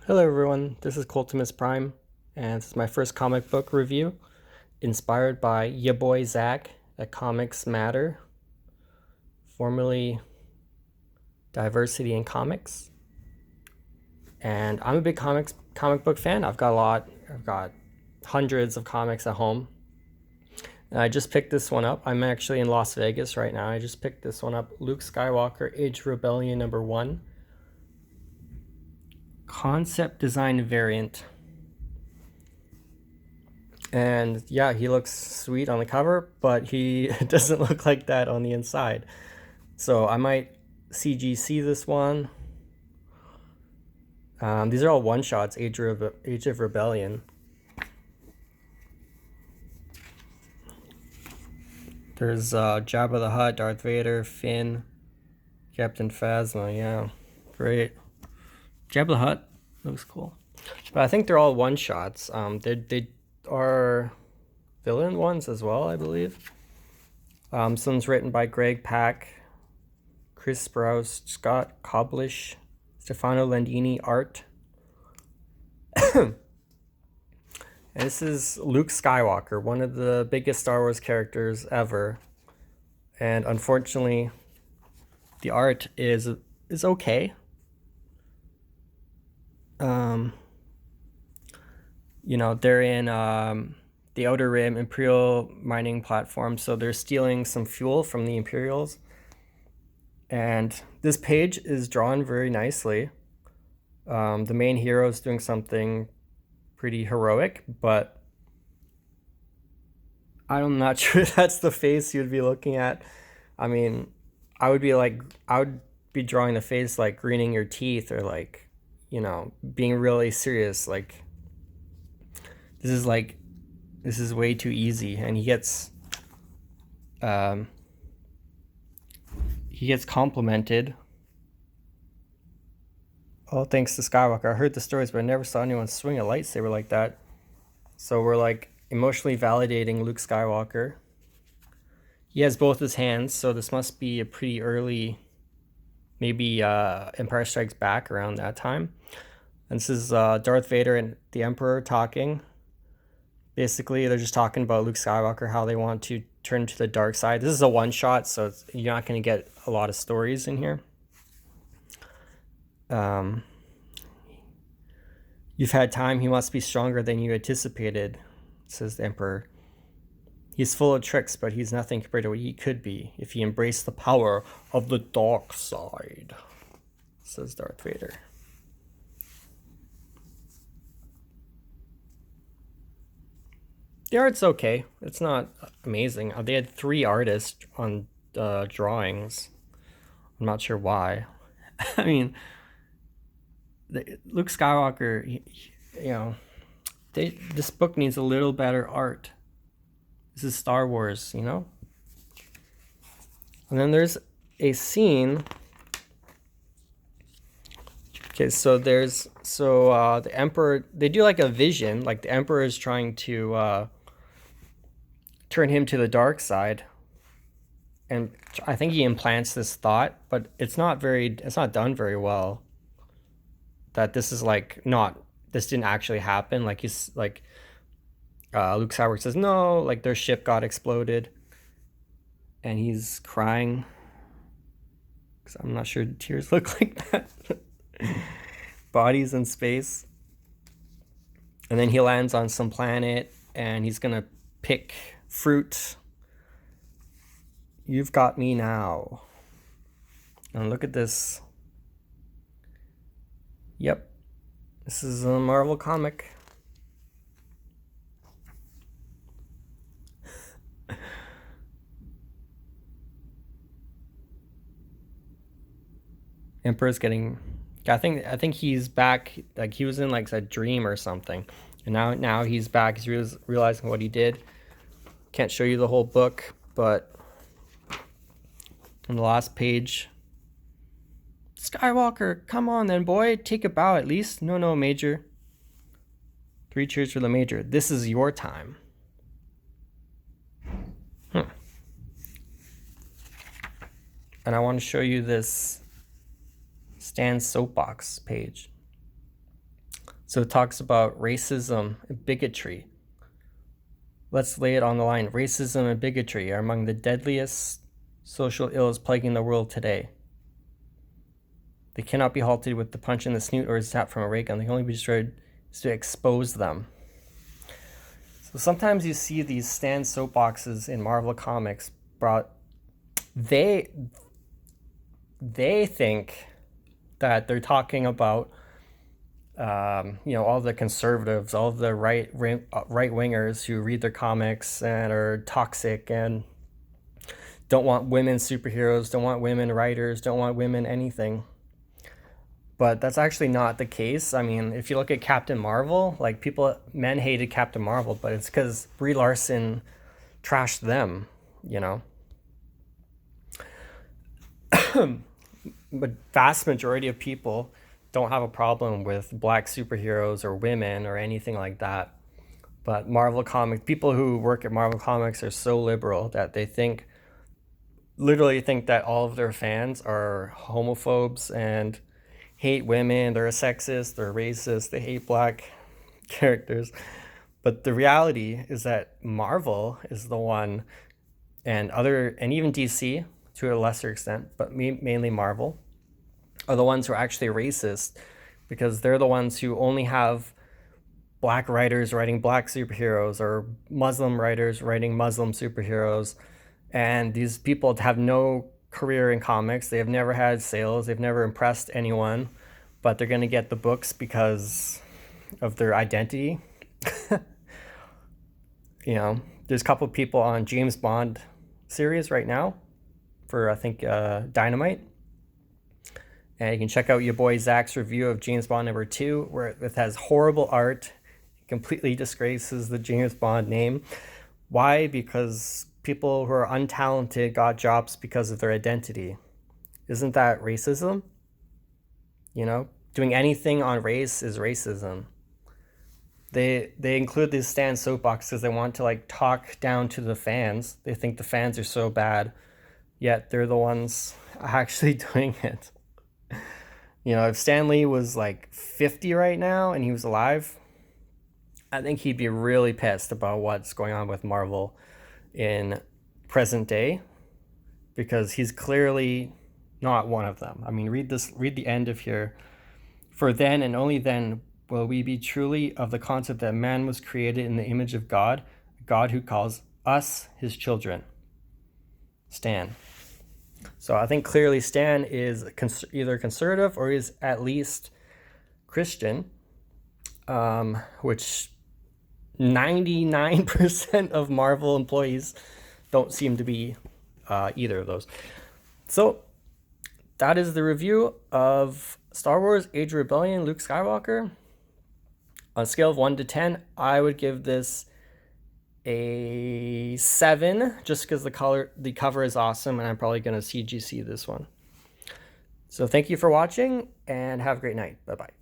Hello everyone, this is Coltimus Prime, and this is my first comic book review, inspired by ya boy Zach at Comics Matter, formerly Diversity in Comics. And I'm a big comic book fan. I've got hundreds of comics at home. And I just picked this one up. I'm actually in Las Vegas right now. I just picked this one up, Luke Skywalker, Age of Rebellion #1. Concept design variant. And yeah, he looks sweet on the cover, but he doesn't look like that on the inside. So I might CGC this one. These are all one-shots, Age of Rebellion. There's Jabba the Hutt, Darth Vader, Finn, Captain Phasma. Yeah, great. Jabba the Hutt looks cool. But I think they're all one-shots. They are villain ones as well, I believe. This one's written by Greg Pak, Chris Sprouse, Scott Koblish, Stefano Landini art. And this is Luke Skywalker, one of the biggest Star Wars characters ever. And unfortunately, the art is okay. They're in the Outer Rim Imperial mining platform, so they're stealing some fuel from the Imperials. And this page is drawn very nicely. The main hero is doing something pretty heroic, but I'm not sure that's the face you'd be looking at. I mean, I would be drawing the face like greening your teeth or being really serious. This is way too easy, and he gets complimented. Oh, thanks to Skywalker. I heard the stories, but I never saw anyone swing a lightsaber like that. So we're emotionally validating Luke Skywalker. He has both his hands, so this must be a pretty early, maybe Empire Strikes Back around that time. And this is Darth Vader and the Emperor talking. Basically, they're just talking about Luke Skywalker, how they want to turn to the dark side. This is a one-shot, so you're not going to get a lot of stories in here. You've had time. He must be stronger than you anticipated, says the Emperor. He's full of tricks, but he's nothing compared to what he could be if he embraced the power of the dark side, says Darth Vader. The art's okay. It's not amazing. They had 3 artists on drawings. I'm not sure why. I mean, Luke Skywalker, this book needs a little better art. This is Star Wars, And then there's a scene. Okay, so the Emperor, they do like a vision, like the Emperor is trying to turn him to the dark side. And I think he implants this thought, but it's not done very well. That this is this didn't actually happen. Luke Skywalker says, no, their ship got exploded. And he's crying. Because I'm not sure tears look like that. Bodies in space. And then he lands on some planet and he's gonna pick fruit. You've got me now. And look at this. Yep. This is a Marvel comic. Emperor's getting, I think he's back. He was in a dream or something, and now he's back. He's realizing what he did. Can't show you the whole book, but on the last page, Skywalker, come on then, boy, take a bow at least. No, Major. 3 cheers for the Major. This is your time. And I want to show you this Stan's soapbox page. So it talks about racism and bigotry. Let's lay it on the line. Racism and bigotry are among the deadliest social ills plaguing the world today. They cannot be halted with the punch in the snoot or a zap from a ray gun. They can only be destroyed to expose them. So sometimes you see these stand soapboxes in Marvel Comics brought. They think that they're talking about all the conservatives, all the right wingers who read their comics and are toxic and don't want women superheroes, don't want women writers, don't want women anything. But that's actually not the case. I mean, if you look at Captain Marvel, like men hated Captain Marvel, but it's because Brie Larson trashed them, you know. But vast majority of people don't have a problem with black superheroes or women or anything like that. But Marvel Comics, people who work at Marvel Comics are so liberal that they literally think that all of their fans are homophobes and hate women, they're sexist, they're racist, they hate black characters. But the reality is that Marvel is the one, and even DC to a lesser extent, but mainly Marvel, are the ones who are actually racist, because they're the ones who only have black writers writing black superheroes or Muslim writers writing Muslim superheroes. And these people have no career in comics. They have never had sales. They've never impressed anyone, but they're going to get the books because of their identity. There's a couple people on James Bond series right now for, I think, Dynamite. And you can check out your boy Zach's review of James Bond #2, where it has horrible art. It completely disgraces the James Bond name. Why? Because people who are untalented got jobs because of their identity. Isn't that racism? Doing anything on race is racism. They include these stand soapboxes because they want to talk down to the fans. They think the fans are so bad, yet they're the ones actually doing it. If Stan Lee was 50 right now and he was alive, I think he'd be really pissed about what's going on with Marvel in present day, because he's clearly not one of them. I mean, read the end of here. For then and only then will we be truly of the concept that man was created in the image of God, God who calls us his children. Stan. So I think clearly Stan is either conservative or is at least Christian, which 99% of Marvel employees don't seem to be either of those. So that is the review of Star Wars Age of Rebellion, Luke Skywalker. On a scale of 1 to 10, I would give this a 7, just because the cover is awesome, and I'm probably going to CGC this one. So thank you for watching, and have a great night. Bye-bye.